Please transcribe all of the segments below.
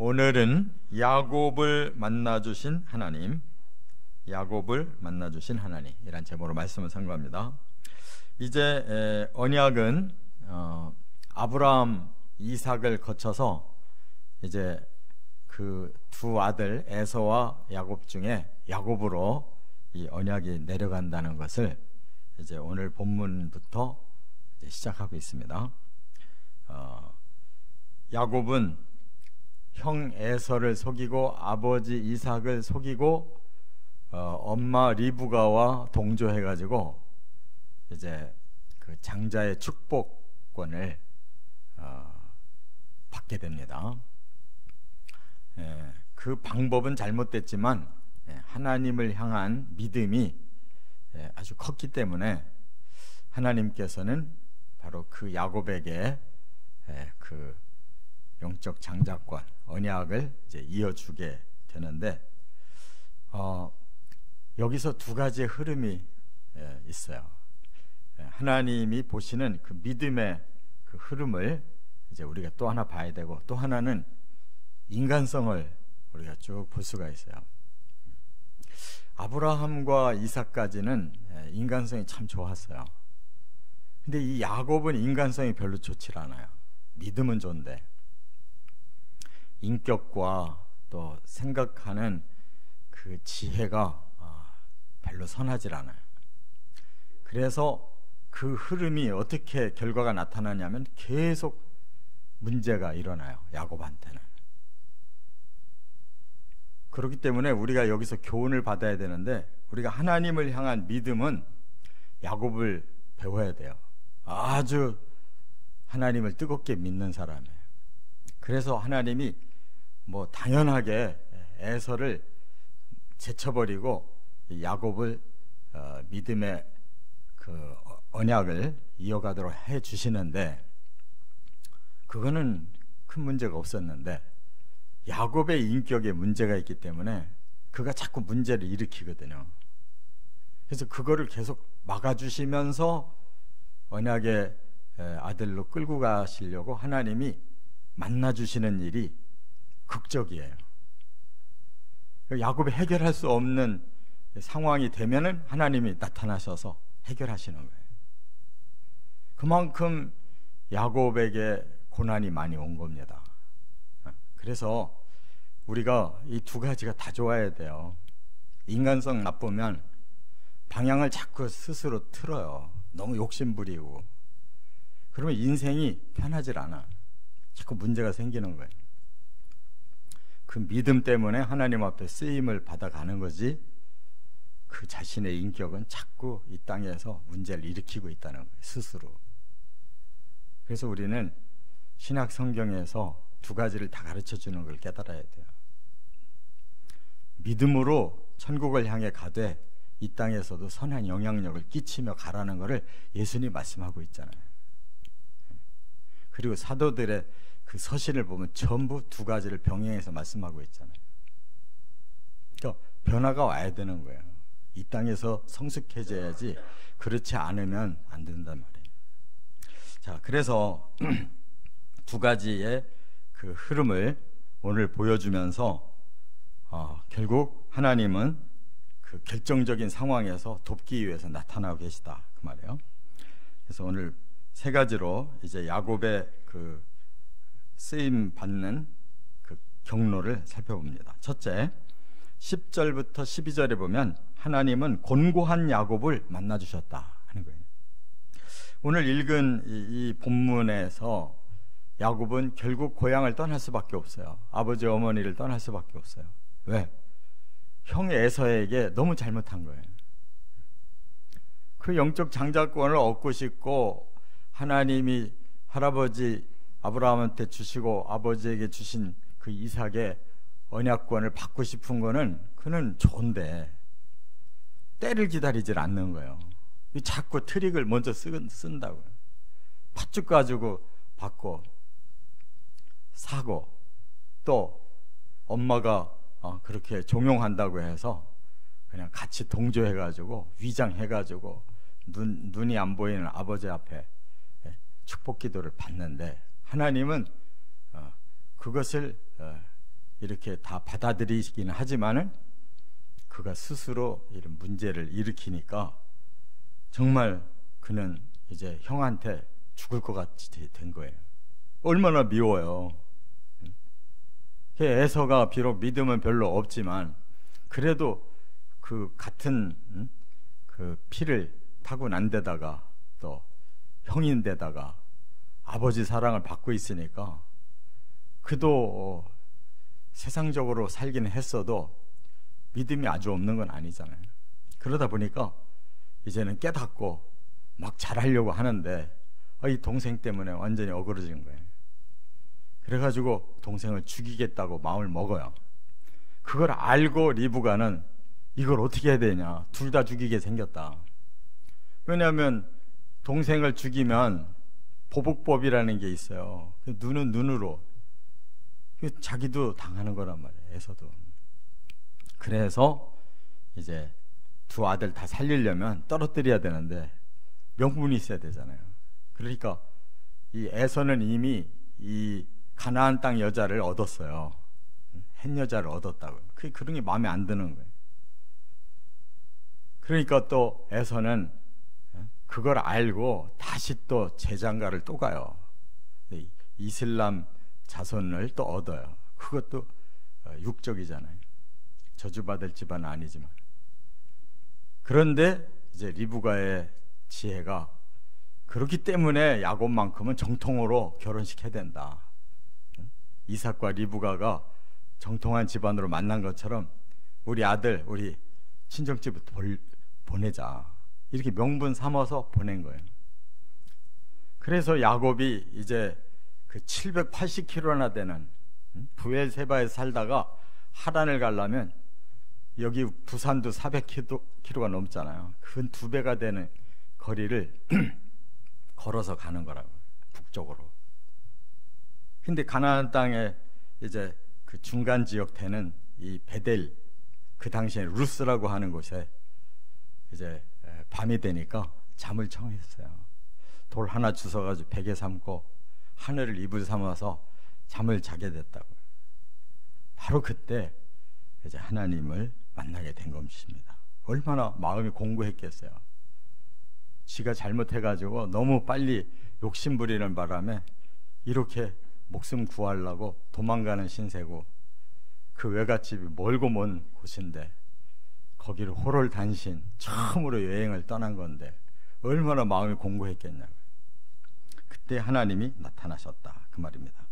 오늘은 야곱을 만나주신 하나님, 야곱을 만나주신 하나님이란 제목으로 말씀을 선고합니다. 이제 언약은 아브라함, 이삭을 거쳐서 이제 그 두 아들 에서와 야곱 중에 야곱으로 이 언약이 내려간다는 것을 이제 오늘 본문부터 이제 시작하고 있습니다. 야곱은 형 에서를 속이고 아버지 이삭을 속이고 엄마 리브가와 동조해가지고 이제 그 장자의 축복권을 받게 됩니다. 그 방법은 잘못됐지만 하나님을 향한 믿음이 아주 컸기 때문에 하나님께서는 바로 그 야곱에게 그 영적 장자권, 언약을 이제 이어주게 되는데 여기서 두 가지의 흐름이 있어요. 하나님이 보시는 그 믿음의 그 흐름을 이제 우리가 또 하나 봐야 되고, 또 하나는 인간성을 우리가 쭉 볼 수가 있어요. 아브라함과 이삭까지는 인간성이 참 좋았어요. 근데 이 야곱은 인간성이 별로 좋지 않아요. 믿음은 좋은데 인격과 또 생각하는 그 지혜가 별로 선하지 않아요. 그래서 그 흐름이 어떻게 결과가 나타나냐면 계속 문제가 일어나요, 야곱한테는. 그렇기 때문에 우리가 여기서 교훈을 받아야 되는데, 우리가 하나님을 향한 믿음은 야곱을 배워야 돼요. 아주 하나님을 뜨겁게 믿는 사람이에요. 그래서 하나님이 뭐 당연하게 에서를 제쳐버리고 야곱을 믿음의 그 언약을 이어가도록 해 주시는데, 그거는 큰 문제가 없었는데 야곱의 인격에 문제가 있기 때문에 그가 자꾸 문제를 일으키거든요. 그래서 그거를 계속 막아주시면서 언약의 아들로 끌고 가시려고 하나님이 만나주시는 일이 극적이에요. 야곱이 해결할 수 없는 상황이 되면은 하나님이 나타나셔서 해결하시는 거예요. 그만큼 야곱에게 고난이 많이 온 겁니다. 그래서 우리가 이 두 가지가 다 좋아야 돼요. 인간성 나쁘면 방향을 자꾸 스스로 틀어요. 너무 욕심부리고. 그러면 인생이 편하질 않아. 자꾸 문제가 생기는 거예요. 그 믿음 때문에 하나님 앞에 쓰임을 받아가는 거지, 그 자신의 인격은 자꾸 이 땅에서 문제를 일으키고 있다는 거예요, 스스로. 그래서 우리는 신약 성경에서 두 가지를 다 가르쳐 주는 걸 깨달아야 돼요. 믿음으로 천국을 향해 가되 이 땅에서도 선한 영향력을 끼치며 가라는 것을 예수님이 말씀하고 있잖아요. 그리고 사도들의 그 서신을 보면 전부 두 가지를 병행해서 말씀하고 있잖아요. 그러니까 변화가 와야 되는 거예요. 이 땅에서 성숙해져야지, 그렇지 않으면 안 된단 말이에요. 자, 그래서 두 가지의 그 흐름을 오늘 보여주면서 결국 하나님은 그 결정적인 상황에서 돕기 위해서 나타나고 계시다, 그 말이에요. 그래서 오늘 세 가지로 이제 야곱의 그 쓰임 받는 그 경로를 살펴봅니다. 첫째, 10절부터 12절에 보면 하나님은 곤고한 야곱을 만나주셨다 하는 거예요. 오늘 읽은 이 본문에서 야곱은 결국 고향을 떠날 수밖에 없어요. 아버지 어머니를 떠날 수밖에 없어요. 왜? 형 에서에게 너무 잘못한 거예요. 그 영적 장자권을 얻고 싶고, 하나님이 할아버지 아브라함한테 주시고 아버지에게 주신 그 이삭의 언약권을 받고 싶은 거는 그는 좋은데 때를 기다리질 않는 거예요. 자꾸 트릭을 먼저 쓴다고요. 팥죽 가지고 받고 사고, 또 엄마가 그렇게 종용한다고 해서 그냥 같이 동조해가지고 위장해가지고 눈이 안 보이는 아버지 앞에 축복 기도를 받는데, 하나님은 그것을 이렇게 다 받아들이기는 하지만은 그가 스스로 이런 문제를 일으키니까 정말 그는 이제 형한테 죽을 것 같이 된 거예요. 얼마나 미워요. 에서가 비록 믿음은 별로 없지만 그래도 그 같은 그 피를 타고 난 데다가 또 형인데다가 아버지 사랑을 받고 있으니까 그도 세상적으로 살기는 했어도 믿음이 아주 없는 건 아니잖아요. 그러다 보니까 이제는 깨닫고 막 잘하려고 하는데 이 동생 때문에 완전히 어그러진 거예요. 그래가지고 동생을 죽이겠다고 마음을 먹어요. 그걸 알고 리브가는 이걸 어떻게 해야 되냐, 둘 다 죽이게 생겼다. 왜냐하면 동생을 죽이면 보복법이라는 게 있어요. 눈은 눈으로, 자기도 당하는 거란 말이에요. 에서도. 그래서 이제 두 아들 다 살리려면 떨어뜨려야 되는데 명분이 있어야 되잖아요. 그러니까 이 에서는 이미 이 가나안 땅 여자를 얻었어요. 햇 여자를 얻었다고요. 그런 게 마음에 안 드는 거예요. 그러니까 또 에서는 그걸 알고 다시 또 재장가를 또 가요. 이슬람 자손을 또 얻어요. 그것도 육적이잖아요. 저주받을 집안은 아니지만. 그런데 이제 리브가의 지혜가 그렇기 때문에 야곱만큼은 정통으로 결혼시켜야 된다. 이삭과 리브가가 정통한 집안으로 만난 것처럼 우리 아들, 우리 친정집을 보내자. 이렇게 명분 삼아서 보낸 거예요. 그래서 야곱이 이제 그 780km나 되는 부엘세바에서 살다가 하란을 가려면 여기 부산도 400km가 넘잖아요. 그 2배가 되는 거리를 걸어서 가는 거라고, 북쪽으로. 근데 가나안 땅에 이제 그 중간 지역 되는 이 베델, 그 당시에 루스라고 하는 곳에 이제 밤이 되니까 잠을 청했어요. 돌 하나 주워가지고 베개 삼고 하늘을 이불 삼아서 잠을 자게 됐다고. 바로 그때 이제 하나님을 만나게 된 것입니다. 얼마나 마음이 공고했겠어요. 지가 잘못해가지고 너무 빨리 욕심부리는 바람에 이렇게 목숨 구하려고 도망가는 신세고, 그 외갓집이 멀고 먼 곳인데 거기를 호롤단신 처음으로 여행을 떠난 건데 얼마나 마음이 공고했겠냐고요. 그때 하나님이 나타나셨다, 그 말입니다.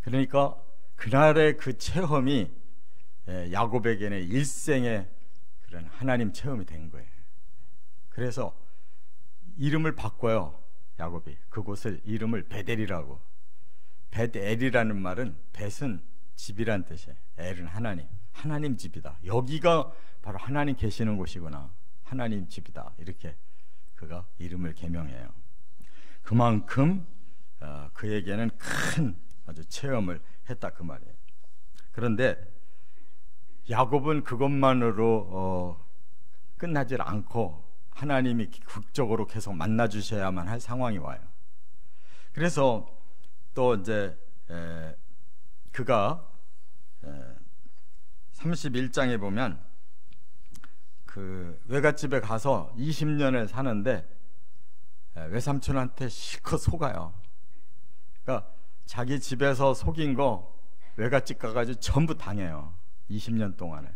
그러니까 그날의 그 체험이 야곱에게는 일생의 그런 하나님 체험이 된 거예요. 그래서 이름을 바꿔요. 야곱이 그곳을 이름을 베델이라고. 벳엘이라는 말은 벳은 집이란 뜻이에요. 엘은 하나님, 하나님 집이다. 여기가 바로 하나님 계시는 곳이구나, 하나님 집이다, 이렇게 그가 이름을 개명해요. 그만큼 그에게는 큰 아주 체험을 했다, 그 말이에요. 그런데 야곱은 그것만으로 끝나질 않고 하나님이 극적으로 계속 만나 주셔야만 할 상황이 와요. 그래서 또 이제 그가 31장에 보면 그 외갓집에 가서 20년을 사는데 외삼촌한테 실컷 속아요. 그러니까 자기 집에서 속인 거 외갓집 가가지고 전부 당해요. 20년 동안에.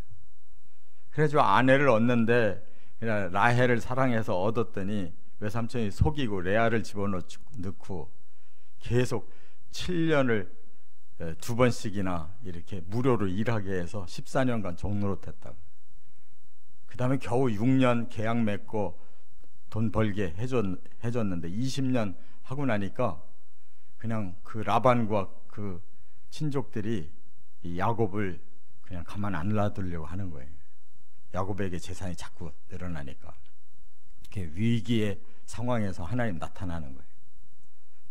그래가지고 아내를 얻는데 라헬을 사랑해서 얻었더니 외삼촌이 속이고 레아를 집어넣고 계속 7년을 2번씩이나 이렇게 무료로 일하게 해서 14년간 종노릇했다고. 그 다음에 겨우 6년 계약 맺고 돈 벌게 해줬는데 20년 하고 나니까 그냥 그 라반과 그 친족들이 이 야곱을 그냥 가만 안 놔두려고 하는 거예요. 야곱에게 재산이 자꾸 늘어나니까. 이렇게 위기의 상황에서 하나님 나타나는 거예요.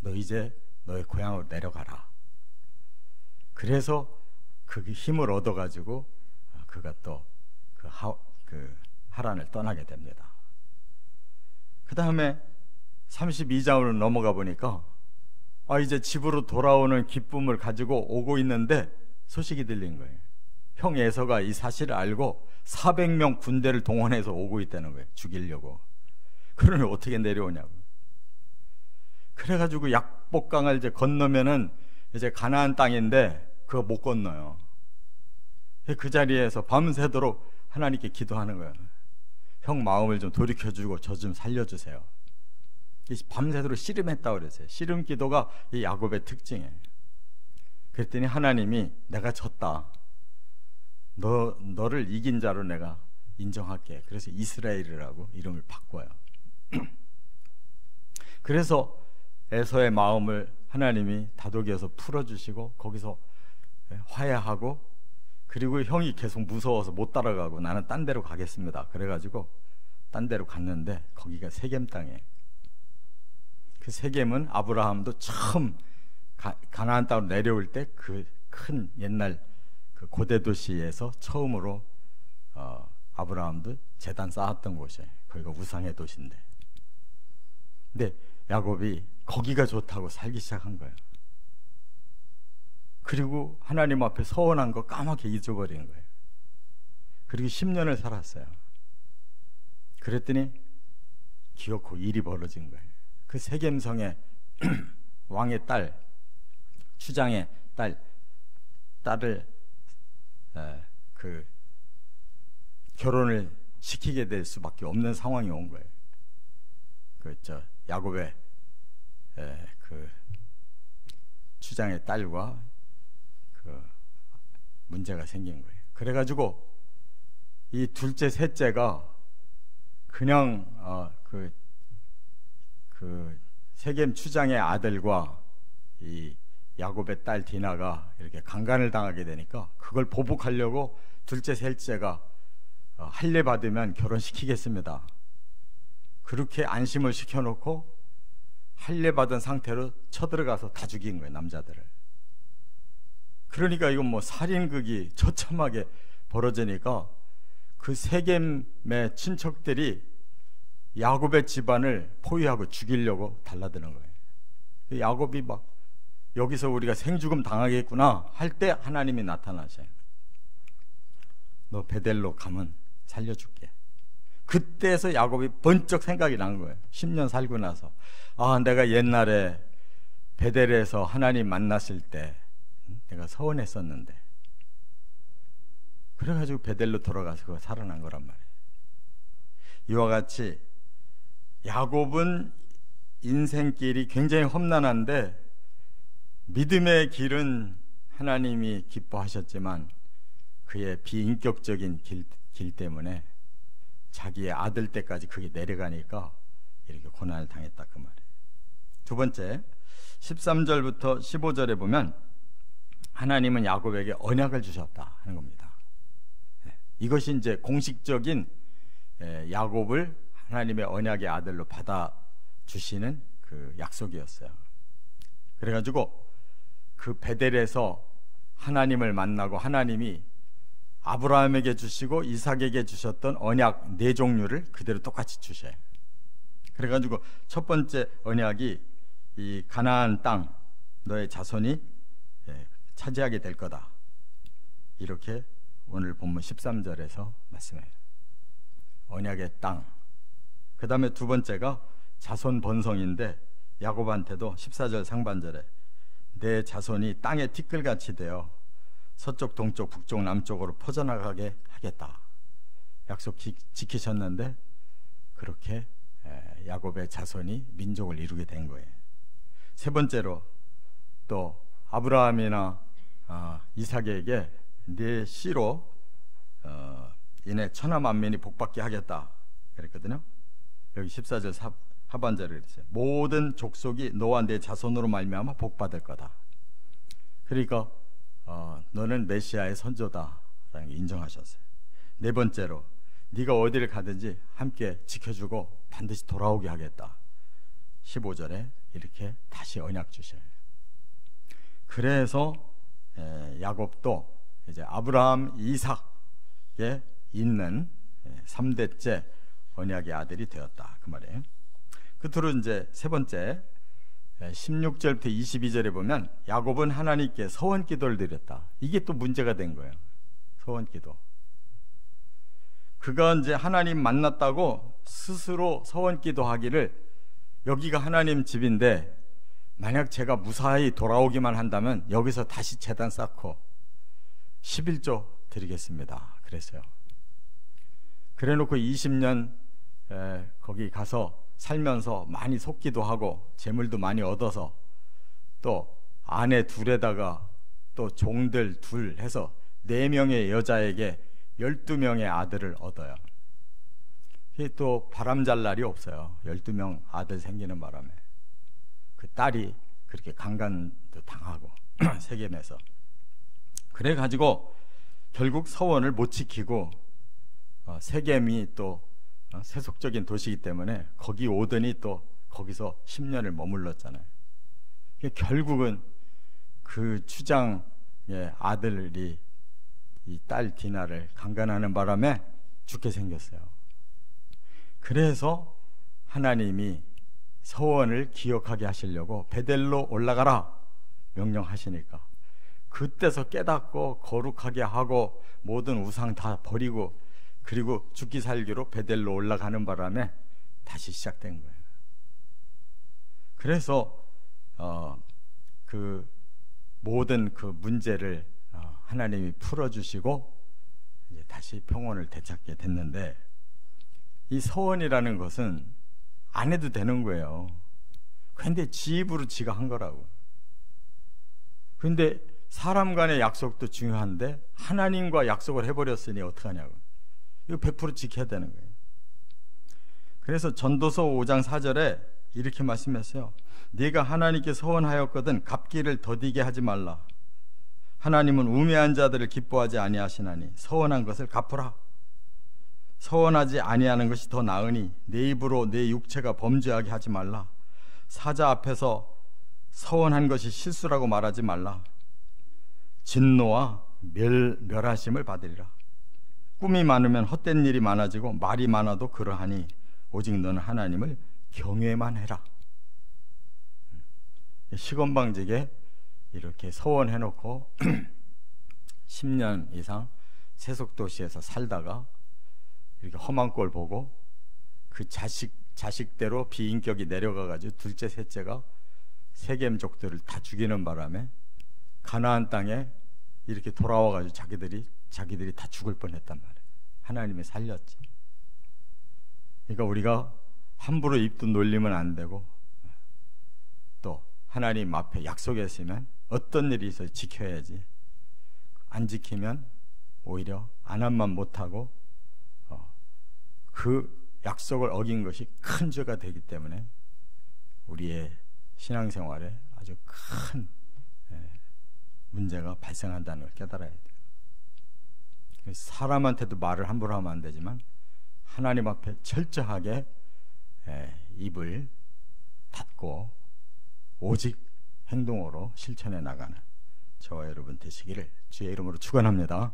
너 이제 너의 고향으로 내려가라. 그래서 그 힘을 얻어가지고 그가 또 그 하란을 떠나게 됩니다. 그 다음에 32장으로 넘어가 보니까 이제 집으로 돌아오는 기쁨을 가지고 오고 있는데 소식이 들린 거예요. 형 에서가 이 사실을 알고 400명 군대를 동원해서 오고 있다는 거예요. 죽이려고. 그러면 어떻게 내려오냐고. 그래가지고 약복강을 이제 건너면은 이제 가나안 땅인데 그거 못 건너요. 그 자리에서 밤새도록 하나님께 기도하는 거예요. 형 마음을 좀 돌이켜주고 저 좀 살려주세요. 밤새도록 씨름했다고 그랬어요. 씨름 기도가 이 야곱의 특징이에요. 그랬더니 하나님이 내가 졌다. 너를 이긴 자로 내가 인정할게. 그래서 이스라엘이라고 이름을 바꿔요. 그래서 에서의 마음을 하나님이 다독여서 풀어주시고 거기서 화해하고, 그리고 형이 계속 무서워서 못 따라가고 나는 딴 데로 가겠습니다. 그래가지고 딴 데로 갔는데 거기가 세겜 땅이에요. 그 세겜은 아브라함도 처음 가나안 땅으로 내려올 때 그 큰 옛날 그 고대 도시에서 처음으로 아브라함도 제단 쌓았던 곳이에요. 거기가 우상의 도시인데, 근데 야곱이 거기가 좋다고 살기 시작한 거예요. 그리고 하나님 앞에 서원한 거 까맣게 잊어버린 거예요. 그리고 10년을 살았어요. 그랬더니 기어코 일이 벌어진 거예요. 그 세겜성의 왕의 딸, 추장의 딸을 그 결혼을 시키게 될 수밖에 없는 상황이 온 거예요. 야곱의 그 추장의 딸과 그 문제가 생긴 거예요. 그래가지고 이 둘째, 셋째가 그냥 그 세겜 추장의 아들과 이 야곱의 딸 디나가 이렇게 강간을 당하게 되니까 그걸 보복하려고 둘째, 셋째가 할례 받으면 결혼시키겠습니다. 그렇게 안심을 시켜놓고 할례 받은 상태로 쳐들어가서 다 죽인 거예요, 남자들을. 그러니까 이건 뭐 살인극이 처참하게 벌어지니까 그 세겜의 친척들이 야곱의 집안을 포위하고 죽이려고 달라드는 거예요. 야곱이 막 여기서 우리가 생죽음 당하겠구나 할 때 하나님이 나타나셔요. 너 베델로 가면 살려줄게. 그때서 야곱이 번쩍 생각이 난 거예요. 10년 살고 나서 내가 옛날에 베델에서 하나님 만났을 때 내가 서운했었는데, 그래가지고 베델로 돌아가서 살아난 거란 말이에요. 이와 같이 야곱은 인생길이 굉장히 험난한데 믿음의 길은 하나님이 기뻐하셨지만 그의 비인격적인 길 때문에 자기의 아들 때까지 그게 내려가니까 이렇게 고난을 당했다, 그 말이에요. 두 번째, 13절부터 15절에 보면 하나님은 야곱에게 언약을 주셨다 하는 겁니다. 이것이 이제 공식적인 야곱을 하나님의 언약의 아들로 받아주시는 그 약속이었어요. 그래가지고 그 베델에서 하나님을 만나고 하나님이 아브라함에게 주시고 이삭에게 주셨던 언약 4종류를 그대로 똑같이 주셔요. 그래가지고 첫 번째 언약이 이 가나안 땅 너의 자손이 차지하게 될 거다, 이렇게 오늘 본문 13절에서 말씀해요. 언약의 땅. 그 다음에 두 번째가 자손 번성인데 야곱한테도 14절 상반절에 내 자손이 땅의 티끌같이 되어 서쪽, 동쪽, 북쪽, 남쪽으로 퍼져나가게 하겠다, 약속 지키셨는데 그렇게 야곱의 자손이 민족을 이루게 된 거예요. 세 번째로 또 아브라함이나 이삭에게 네 씨로 이내 천하 만민이 복받게 하겠다 그랬거든요. 여기 14절 하반절에 그랬어요. 모든 족속이 너와 내 자손으로 말미암아 복받을 거다. 그러니까 너는 메시아의 선조다 라는 걸 인정하셨어요. 네 번째로 네가 어디를 가든지 함께 지켜주고 반드시 돌아오게 하겠다. 15절에 이렇게 다시 언약 주셔요. 그래서 야곱도 이제 아브라함, 이삭에 있는 3대째 언약의 아들이 되었다, 그 말이에요. 끝으로 이제 세 번째, 16절부터 22절에 보면 야곱은 하나님께 서원 기도를 드렸다. 이게 또 문제가 된 거예요. 서원 기도. 그가 이제 하나님 만났다고 스스로 서원 기도하기를, 여기가 하나님 집인데 만약 제가 무사히 돌아오기만 한다면 여기서 다시 제단 쌓고 11조 드리겠습니다. 그랬어요. 그래놓고 20년 거기 가서 살면서 많이 속기도 하고 재물도 많이 얻어서 또 아내 둘에다가 또 종들 둘 해서 4명의 여자에게 12명의 아들을 얻어요. 이게 또 바람 잘 날이 없어요. 12명 아들 생기는 바람에 그 딸이 그렇게 강간도 당하고 세겜에서. 그래 가지고 결국 서원을 못 지키고 세겜이 또 세속적인 도시이기 때문에 거기 오더니 또 거기서 10년을 머물렀잖아요. 결국은 그 추장의 아들이 이 딸 디나를 강간하는 바람에 죽게 생겼어요. 그래서 하나님이 서원을 기억하게 하시려고 베델로 올라가라 명령하시니까 그때서 깨닫고 거룩하게 하고 모든 우상 다 버리고 그리고 죽기 살기로 베델로 올라가는 바람에 다시 시작된 거예요. 그래서 그 모든 그 문제를 하나님이 풀어주시고 이제 다시 평온을 되찾게 됐는데, 이 서원이라는 것은 안 해도 되는 거예요. 근데 지 입으로 지가 한 거라고. 근데 사람 간의 약속도 중요한데 하나님과 약속을 해버렸으니 어떡하냐고. 이거 100% 지켜야 되는 거예요. 그래서 전도서 5장 4절에 이렇게 말씀했어요. 네가 하나님께 서원하였거든 갚기를 더디게 하지 말라. 하나님은 우매한 자들을 기뻐하지 아니하시나니 서원한 것을 갚으라. 서원하지 아니하는 것이 더 나으니 내 입으로 내 육체가 범죄하게 하지 말라. 사자 앞에서 서원한 것이 실수라고 말하지 말라. 진노와 멸하심을 받으리라. 꿈이 많으면 헛된 일이 많아지고 말이 많아도 그러하니 오직 너는 하나님을 경외만 해라. 시건방지게 이렇게 서원해놓고 10년 이상 세속도시에서 살다가 이렇게 험한 꼴 보고 그 자식대로 비인격이 내려가가지고 둘째 셋째가 세겜족들을 다 죽이는 바람에 가나안 땅에 이렇게 돌아와가지고 자기들이 다 죽을 뻔했단 말이에요. 하나님이 살렸지. 그러니까 우리가 함부로 입도 놀리면 안 되고, 또 하나님 앞에 약속했으면 어떤 일이 있어도 지켜야지. 안 지키면 오히려 안 한만 못하고 그 약속을 어긴 것이 큰 죄가 되기 때문에 우리의 신앙생활에 아주 큰 문제가 발생한다는 걸 깨달아야 돼요. 사람한테도 말을 함부로 하면 안 되지만 하나님 앞에 철저하게 입을 닫고 오직 행동으로 실천해 나가는 저와 여러분 되시기를 주의 이름으로 축원합니다.